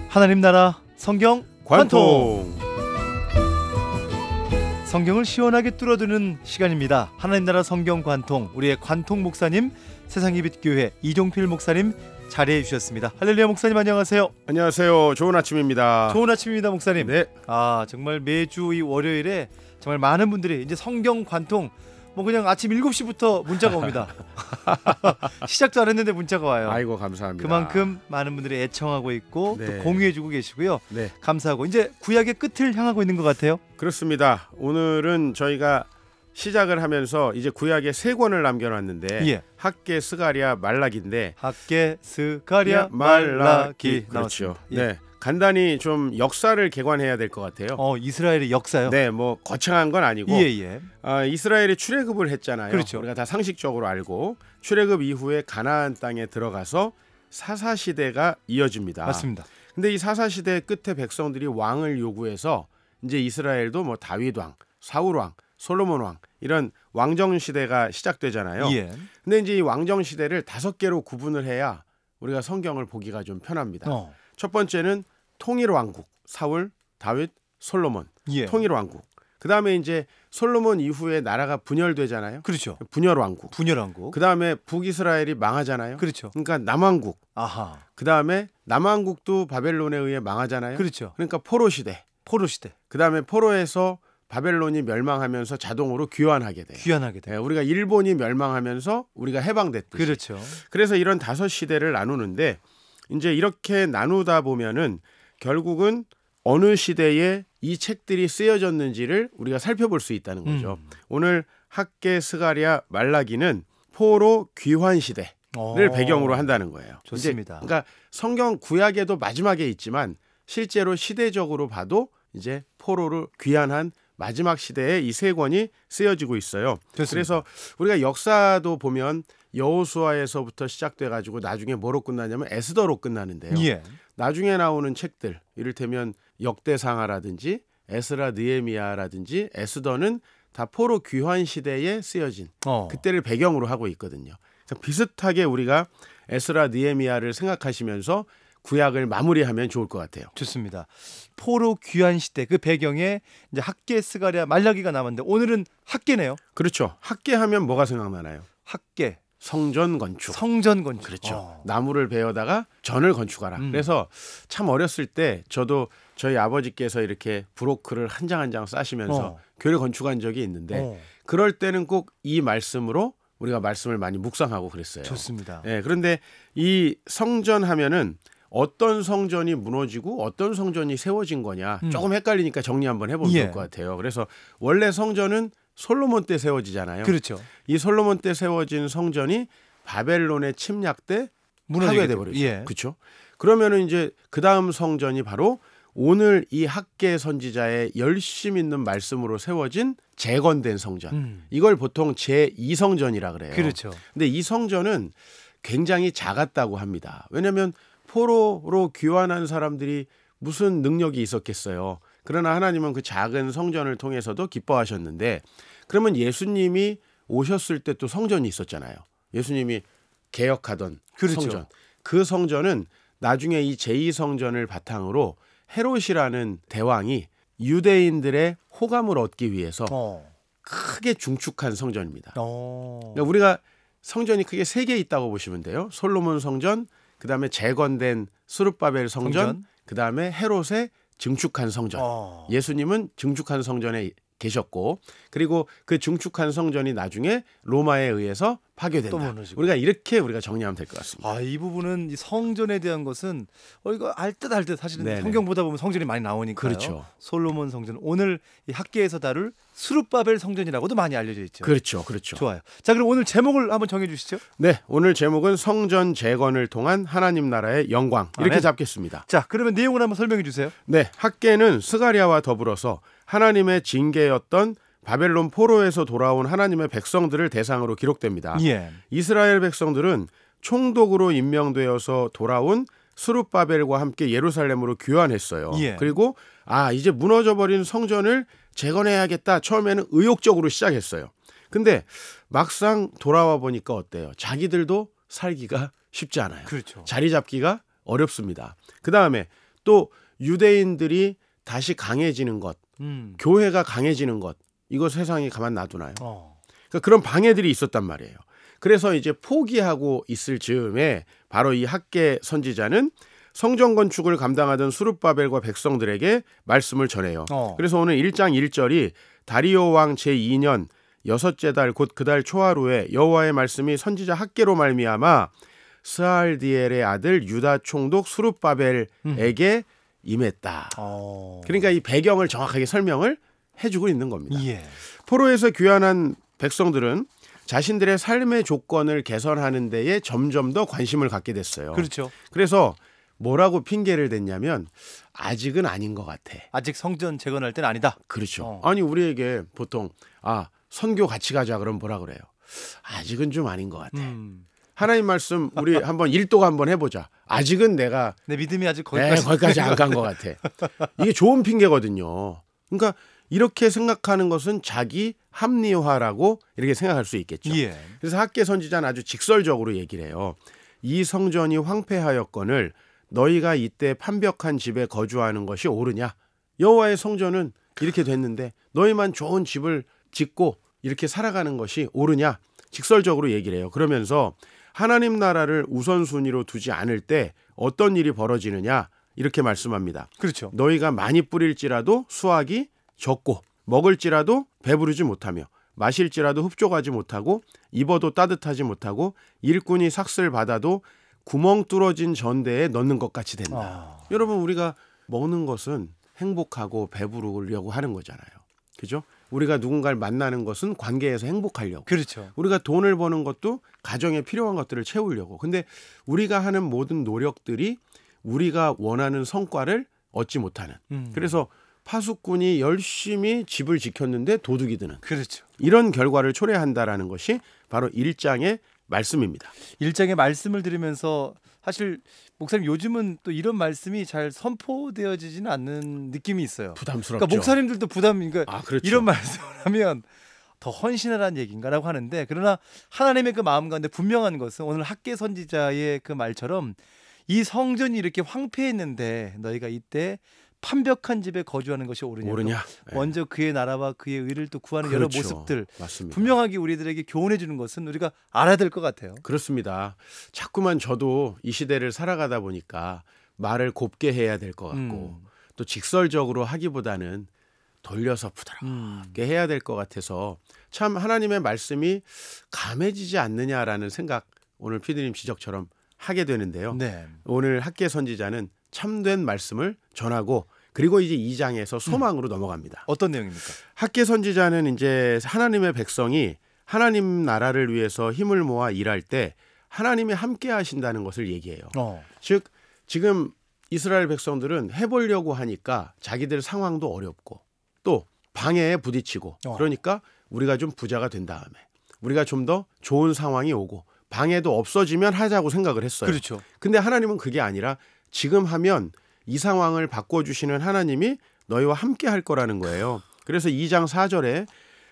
하나님 나라 성경 관통. 성경을 시원하게 뚫어두는 시간입니다. 하나님 나라 성경 관통, 우리의 관통 목사님, 세상의 빛 교회 이종필 목사님 자리해 주셨습니다. 할렐루야. 목사님 안녕하세요. 안녕하세요. 좋은 아침입니다. 좋은 아침입니다, 목사님. 네. 정말 매주 이 월요일에 정말 많은 분들이 이제 성경 관통 그냥 아침 7시부터 문자가 옵니다. 시작도 안 했는데 문자가 와요. 아이고, 감사합니다. 그만큼 많은 분들이 애청하고 있고 네. 또 공유해주고 계시고요. 네. 감사하고 이제 구약의 끝을 향하고 있는 것 같아요. 그렇습니다. 오늘은 저희가 시작을 하면서 이제 구약의 3권을 남겨놨는데 예. 학개, 스가랴, 말라기인데 학개, 스가랴, 말라기 그렇죠. 나왔습니다. 예. 네. 간단히 좀 역사를 개관해야 될 것 같아요. 이스라엘의 역사요? 네, 거창한 건 아니고 예. 이스라엘이 출애굽을 했잖아요. 그렇죠. 우리가 다 상식적으로 알고 출애굽 이후에 가나안 땅에 들어가서 사사 시대가 이어집니다. 맞습니다. 근데 이 사사 시대 끝에 백성들이 왕을 요구해서 이제 이스라엘도 다윗 왕, 사울 왕, 솔로몬 왕 이런 왕정 시대가 시작되잖아요. 예. 근데 이제 이 왕정 시대를 5개로 구분을 해야 우리가 성경을 보기가 좀 편합니다. 첫 번째는 통일 왕국, 사울, 다윗, 솔로몬, 예. 통일 왕국. 그다음에 이제 솔로몬 이후에 나라가 분열되잖아요. 그렇죠. 분열 왕국. 그다음에 북이스라엘이 망하잖아요. 그렇죠. 그러니까 남왕국. 아하. 그다음에 남왕국도 바벨론에 의해 망하잖아요. 그렇죠. 그러니까 포로 시대. 그다음에 포로에서 바벨론이 멸망하면서 자동으로 귀환하게 돼요. 네, 우리가 일본이 멸망하면서 우리가 해방됐듯이. 그렇죠. 그래서 이런 5시대를 나누는데 이제 이렇게 나누다 보면은 결국은 어느 시대에 이 책들이 쓰여졌는지를 우리가 살펴볼 수 있다는 거죠. 오늘 학개, 스가랴, 말라기는 포로 귀환 시대를 배경으로 한다는 거예요. 좋습니다. 그러니까 성경 구약에도 마지막에 있지만 실제로 시대적으로 봐도 이제 포로를 귀환한 마지막 시대에 이 3권이 쓰여지고 있어요. 좋습니다. 그래서 우리가 역사도 보면 여호수아에서부터 시작돼가지고 나중에 뭐로 끝나냐면 에스더로 끝나는데요. 예. 나중에 나오는 책들, 이를테면 역대상하라든지 에스라 느헤미야라든지 에스더는 다 포로 귀환 시대에 쓰여진 그때를 배경으로 하고 있거든요. 그래서 비슷하게 우리가 에스라 느헤미야를 생각하시면서 구약을 마무리하면 좋을 것 같아요. 좋습니다. 포로 귀환 시대 그 배경에 이제 학개, 스가랴, 말라기가 남았는데 오늘은 학개네요. 그렇죠. 학개하면 뭐가 생각나나요? 학개. 성전 건축. 그렇죠. 나무를 베어다가 전을 건축하라. 그래서 참 어렸을 때 저도 저희 아버지께서 이렇게 브로크를 한 장 한 장 싸시면서 교회를 건축한 적이 있는데 그럴 때는 꼭 이 말씀으로 우리가 말씀을 많이 묵상하고 그랬어요. 좋습니다. 네, 그런데 이 성전 하면은 어떤 성전이 무너지고 어떤 성전이 세워진 거냐 조금 헷갈리니까 정리 한번 해보면 좋을 것 같아요. 그래서 원래 성전은 솔로몬 때 세워지잖아요. 그렇죠. 이 솔로몬 때 세워진 성전이 바벨론의 침략 때 파괴돼 버렸죠. 예. 그렇죠. 그러면은 이제 그 다음 성전이 바로 오늘 이 학개 선지자의 열심 있는 말씀으로 세워진 재건된 성전. 이걸 보통 제2성전이라 그래요. 그렇죠. 근데 이 성전은 굉장히 작았다고 합니다. 왜냐하면 포로로 귀환한 사람들이 무슨 능력이 있었겠어요. 그러나 하나님은 그 작은 성전을 통해서도 기뻐하셨는데 그러면 예수님이 오셨을 때 또 성전이 있었잖아요. 예수님이 개혁하던 성전. 그 성전은 나중에 이 제2성전을 바탕으로 헤롯이라는 대왕이 유대인들의 호감을 얻기 위해서 크게 중축한 성전입니다. 그러니까 우리가 성전이 크게 3개 있다고 보시면 돼요. 솔로몬 성전, 그다음에 재건된 스룹바벨 성전. 그다음에 헤롯의 증축한 성전. 예수님은 증축한 성전에 계셨고 그리고 그 증축한 성전이 나중에 로마에 의해서 파괴된다. 우리가 이렇게 정리하면 될 것 같습니다. 이 부분은 이 성전에 대한 것은 이거 알 듯 사실은 네네. 성경 보다 보면 성전이 많이 나오니까요. 그렇죠. 솔로몬 성전 오늘 이 학개에서 다룰 스룹바벨 성전이라고도 많이 알려져 있죠. 그렇죠. 좋아요. 자, 그럼 오늘 제목을 한번 정해 주시죠. 네, 오늘 제목은 성전 재건을 통한 하나님 나라의 영광 이렇게 잡겠습니다. 자, 그러면 내용을 한번 설명해 주세요. 네, 학개는 스가랴와 더불어서 하나님의 징계였던 바벨론 포로에서 돌아온 하나님의 백성들을 대상으로 기록됩니다. 예. 이스라엘 백성들은 총독으로 임명되어서 돌아온 스룹바벨과 함께 예루살렘으로 귀환했어요. 예. 그리고 이제 무너져버린 성전을 재건해야겠다. 처음에는 의욕적으로 시작했어요. 근데 막상 돌아와 보니까 어때요? 자기들도 살기가 쉽지 않아요. 그렇죠. 자리 잡기가 어렵습니다. 그 다음에 또 유대인들이 다시 강해지는 것, 교회가 강해지는 것, 이거 세상이 가만 놔두나요? 그러니까 그런 방해들이 있었단 말이에요. 그래서 이제 포기하고 있을 즈음에 바로 이 학개 선지자는 성전 건축을 감당하던 수룹바벨과 백성들에게 말씀을 전해요. 그래서 오늘 1장 1절이 다리오 왕 제2년 여섯째 달 곧 그 달 초하루에 여호와의 말씀이 선지자 학개로 말미암아 스알디엘의 아들 유다 총독 수룹바벨에게 임했다. 그러니까 이 배경을 정확하게 설명을 해주고 있는 겁니다. 예. 포로에서 귀환한 백성들은 자신들의 삶의 조건을 개선하는 데에 점점 더 관심을 갖게 됐어요. 그렇죠. 그래서 뭐라고 핑계를 댔냐면 아직은 아닌 것 같아. 아직 성전 재건할 때는 아니다. 그렇죠. 아니 우리에게 보통 선교 같이 가자 그러면 뭐라 그래요? 아직은 좀 아닌 것 같아. 하나님 말씀 우리 한번 일독 한번 해보자. 아직은 내가 내 믿음이 아직 거기까지 안 간 것 같아. 이게 좋은 핑계거든요. 그러니까 이렇게 생각하는 것은 자기 합리화라고 이렇게 생각할 수 있겠죠. 예. 그래서 학개 선지자는 아주 직설적으로 얘기를 해요. 이 성전이 황폐하였거늘 너희가 이때 판벽한 집에 거주하는 것이 옳으냐? 여호와의 성전은 이렇게 됐는데 너희만 좋은 집을 짓고 이렇게 살아가는 것이 옳으냐? 직설적으로 얘기를 해요. 그러면서 하나님 나라를 우선순위로 두지 않을 때 어떤 일이 벌어지느냐? 이렇게 말씀합니다. 그렇죠. 너희가 많이 뿌릴지라도 수확이 적고 먹을지라도 배부르지 못하며 마실지라도 흡족하지 못하고 입어도 따뜻하지 못하고 일꾼이 삭슬 받아도 구멍 뚫어진 전대에 넣는 것 같이 된다. 여러분 우리가 먹는 것은 행복하고 배부르려고 하는 거잖아요. 그죠? 우리가 누군가를 만나는 것은 관계에서 행복하려고. 그렇죠. 우리가 돈을 버는 것도 가정에 필요한 것들을 채우려고. 근데 우리가 하는 모든 노력들이 우리가 원하는 성과를 얻지 못하는. 그래서 파수꾼이 열심히 집을 지켰는데 도둑이 드는. 그렇죠. 이런 결과를 초래한다라는 것이 바로 1장의 말씀입니다. 1장의 말씀을 들으면서 사실 목사님 요즘은 또 이런 말씀이 잘 선포되어지지는 않는 느낌이 있어요. 부담스럽죠. 그러니까 목사님들도 그러니까 그렇죠. 이런 말씀을 하면 더 헌신하라는 얘기인가라고 하는데 그러나 하나님의 그 마음 가운데 분명한 것은 오늘 학개 선지자의 그 말처럼 이 성전이 이렇게 황폐했는데 너희가 이때 판벽한 집에 거주하는 것이 옳으냐. 먼저 그의 나라와 그의 의를 또 구하는 그렇죠. 여러 모습들 맞습니다. 분명하게 우리들에게 교훈해 주는 것은 우리가 알아야 될 것 같아요. 그렇습니다. 자꾸만 저도 이 시대를 살아가다 보니까 말을 곱게 해야 될 것 같고 또 직설적으로 하기보다는 돌려서 부드럽게 해야 될 것 같아서 참 하나님의 말씀이 감해지지 않느냐라는 생각 오늘 피디님 지적처럼 하게 되는데요. 네. 오늘 학개 선지자는 참된 말씀을 전하고 그리고 이제 2장에서 소망으로 넘어갑니다. 어떤 내용입니까? 학개 선지자는 이제 하나님의 백성이 하나님 나라를 위해서 힘을 모아 일할 때 하나님이 함께 하신다는 것을 얘기해요. 즉 지금 이스라엘 백성들은 해보려고 하니까 자기들 상황도 어렵고 또 방해에 부딪히고 그러니까 우리가 좀 부자가 된 다음에 우리가 좀 더 좋은 상황이 오고 방해도 없어지면 하자고 생각을 했어요. 그렇죠. 근데 하나님은 그게 아니라 지금 하면 이 상황을 바꿔주시는 하나님이 너희와 함께 할 거라는 거예요. 그래서 2장 4절에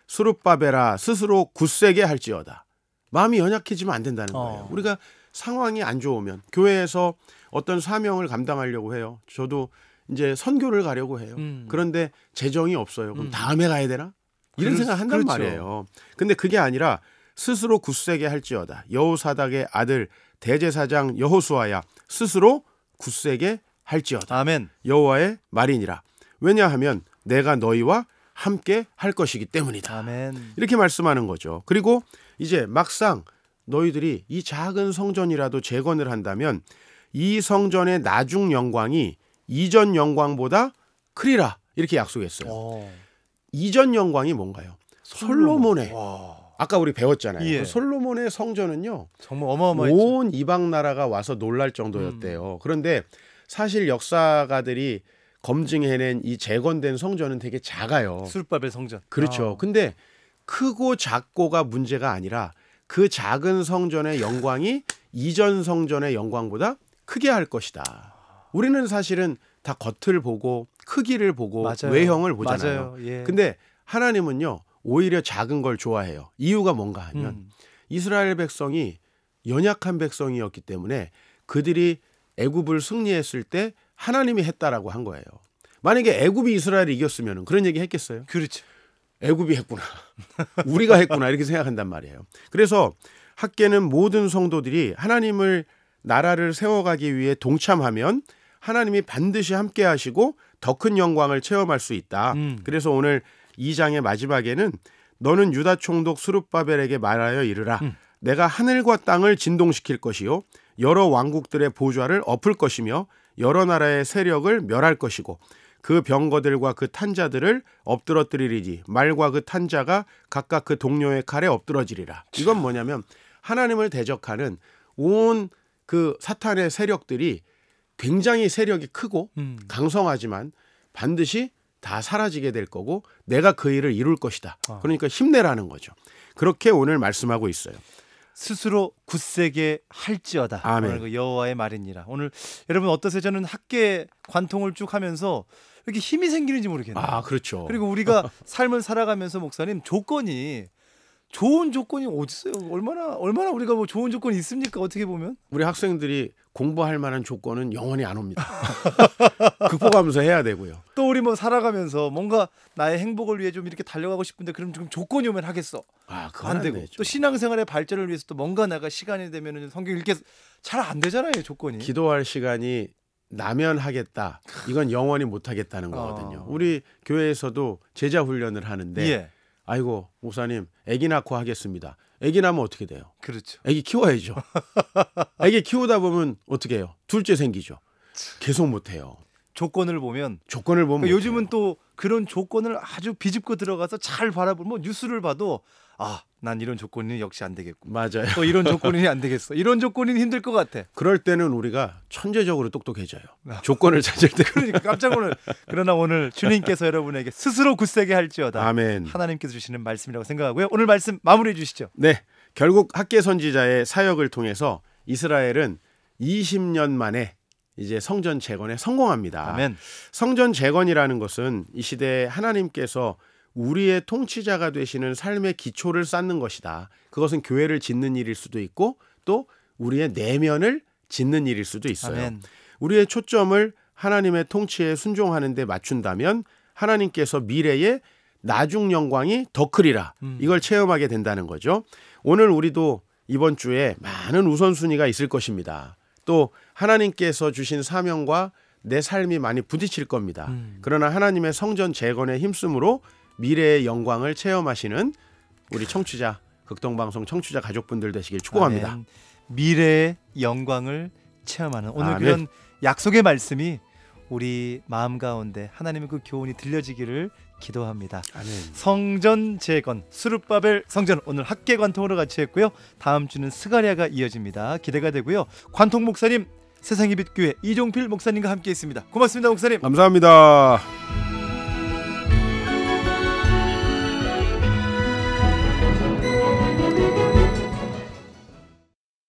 수룹바벨아 스스로 굳세게 할지어다. 마음이 연약해지면 안 된다는 거예요. 우리가 상황이 안 좋으면 교회에서 어떤 사명을 감당하려고 해요. 저도 이제 선교를 가려고 해요. 그런데 재정이 없어요. 그럼 다음에 가야 되나? 이런 생각 한단 그렇죠. 말이에요. 근데 그게 아니라 스스로 굳세게 할지어다. 여호사닥의 아들 대제사장 여호수아야 스스로 굳세게 할지어다. 아멘. 여호와의 말이니라. 왜냐하면 내가 너희와 함께 할 것이기 때문이다. 아멘. 이렇게 말씀하는 거죠. 그리고 이제 막상 너희들이 이 작은 성전이라도 재건을 한다면 이 성전의 나중 영광이 이전 영광보다 크리라. 이렇게 약속했어요. 이전 영광이 뭔가요? 솔로몬의 아까 우리 배웠잖아요. 예. 그 솔로몬의 성전은요. 정말 어마어마했죠. 온 이방 나라가 와서 놀랄 정도였대요. 그런데 사실 역사가들이 검증해낸 이 재건된 성전은 되게 작아요. 수룹바벨 성전. 그렇죠. 근데 크고 작고가 문제가 아니라 그 작은 성전의 영광이 이전 성전의 영광보다 크게 할 것이다. 우리는 사실은 다 겉을 보고 크기를 보고 맞아요. 외형을 보잖아요. 맞아요. 예. 근데 하나님은요 오히려 작은 걸 좋아해요. 이유가 뭔가 하면 이스라엘 백성이 연약한 백성이었기 때문에 그들이 애굽을 승리했을 때 하나님이 했다라고 한 거예요. 만약에 애굽이 이스라엘을 이겼으면 그런 얘기 했겠어요? 그렇죠. 애굽이 했구나. 우리가 했구나. 이렇게 생각한단 말이에요. 그래서 학계는 모든 성도들이 하나님을 나라를 세워가기 위해 동참하면 하나님이 반드시 함께 하시고 더 큰 영광을 체험할 수 있다. 그래서 오늘 2장의 마지막에는 너는 유다 총독 스룹바벨에게 말하여 이르라. 내가 하늘과 땅을 진동시킬 것이요 여러 왕국들의 보좌를 엎을 것이며 여러 나라의 세력을 멸할 것이고 그 병거들과 그 탄자들을 엎드러뜨리리니 말과 그 탄자가 각각 그 동료의 칼에 엎드러지리라. 이건 뭐냐면 하나님을 대적하는 온 그 사탄의 세력들이 굉장히 세력이 크고 강성하지만 반드시 다 사라지게 될 거고 내가 그 일을 이룰 것이다. 그러니까 힘내라는 거죠. 그렇게 오늘 말씀하고 있어요. 스스로 굳세게 할지어다. 아멘. 오늘 그 여호와의 말이니라. 오늘 여러분 어떠세요? 저는 학계 관통을 쭉 하면서 왜 이렇게 힘이 생기는지 모르겠네요. 아, 그렇죠. 그리고 우리가 삶을 살아가면서 목사님 조건이 좋은 조건이 어디 있어요? 얼마나 우리가 뭐 좋은 조건이 있습니까? 어떻게 보면 우리 학생들이 공부할 만한 조건은 영원히 안 옵니다. 극복하면서 해야 되고요. 또 우리 뭐 살아가면서 뭔가 나의 행복을 위해 좀 이렇게 달려가고 싶은데 그럼 좀 조건이 오면 하겠어. 아, 그건 안 안 되고 되죠. 또 신앙생활의 발전을 위해서 또 뭔가 내가 시간이 되면은 성경 읽게 잘 안 되잖아요, 조건이. 기도할 시간이 나면 하겠다. 이건 영원히 못 하겠다는 거거든요. 우리 교회에서도 제자 훈련을 하는데 예. 아이고 목사님 아기 낳고 하겠습니다. 아기 낳으면 어떻게 돼요? 그렇죠. 아기 키워야죠. 아기 키우다 보면 어떻게 해요? 둘째 생기죠. 계속 못 해요. 조건을 보면 조건을 보면 그러니까 못 요즘은 해요. 또 그런 조건을 아주 비집고 들어가서 잘 바라보면 뭐 뉴스를 봐도 난 이런 조건이 역시 안 되겠고 맞아요. 또 이런 조건이 안 되겠어. 이런 조건이 힘들 것 같아. 그럴 때는 우리가 천재적으로 똑똑해져요. 조건을 찾을 때. 그러니까 깜짝 놀라. 그러나 오늘 주님께서 여러분에게 스스로 굳세게 할지어다. 아멘. 하나님께서 주시는 말씀이라고 생각하고요. 오늘 말씀 마무리해 주시죠. 네, 결국 학계 선지자의 사역을 통해서 이스라엘은 20년 만에 이제 성전 재건에 성공합니다. 아멘. 성전 재건이라는 것은 이 시대에 하나님께서 우리의 통치자가 되시는 삶의 기초를 쌓는 것이다. 그것은 교회를 짓는 일일 수도 있고 또 우리의 내면을 짓는 일일 수도 있어요. 아멘. 우리의 초점을 하나님의 통치에 순종하는 데 맞춘다면 하나님께서 미래에 나중 영광이 더 크리라. 이걸 체험하게 된다는 거죠. 오늘 우리도 이번 주에 많은 우선순위가 있을 것입니다. 또 하나님께서 주신 사명과 내 삶이 많이 부딪힐 겁니다. 그러나 하나님의 성전 재건에 힘쓰므로 미래의 영광을 체험하시는 우리 청취자, 극동방송 청취자 가족분들 되시길 축복합니다. 아멘. 미래의 영광을 체험하는 오늘 아멘. 그런 약속의 말씀이 우리 마음 가운데 하나님의 그 교훈이 들려지기를 기도합니다. 아멘. 성전 재건 스룹바벨 성전 오늘 학계 관통으로 같이 했고요. 다음 주는 스가랴가 이어집니다. 기대가 되고요. 관통 목사님 세상의 빛 교회 이종필 목사님과 함께 했습니다. 고맙습니다, 목사님. 감사합니다.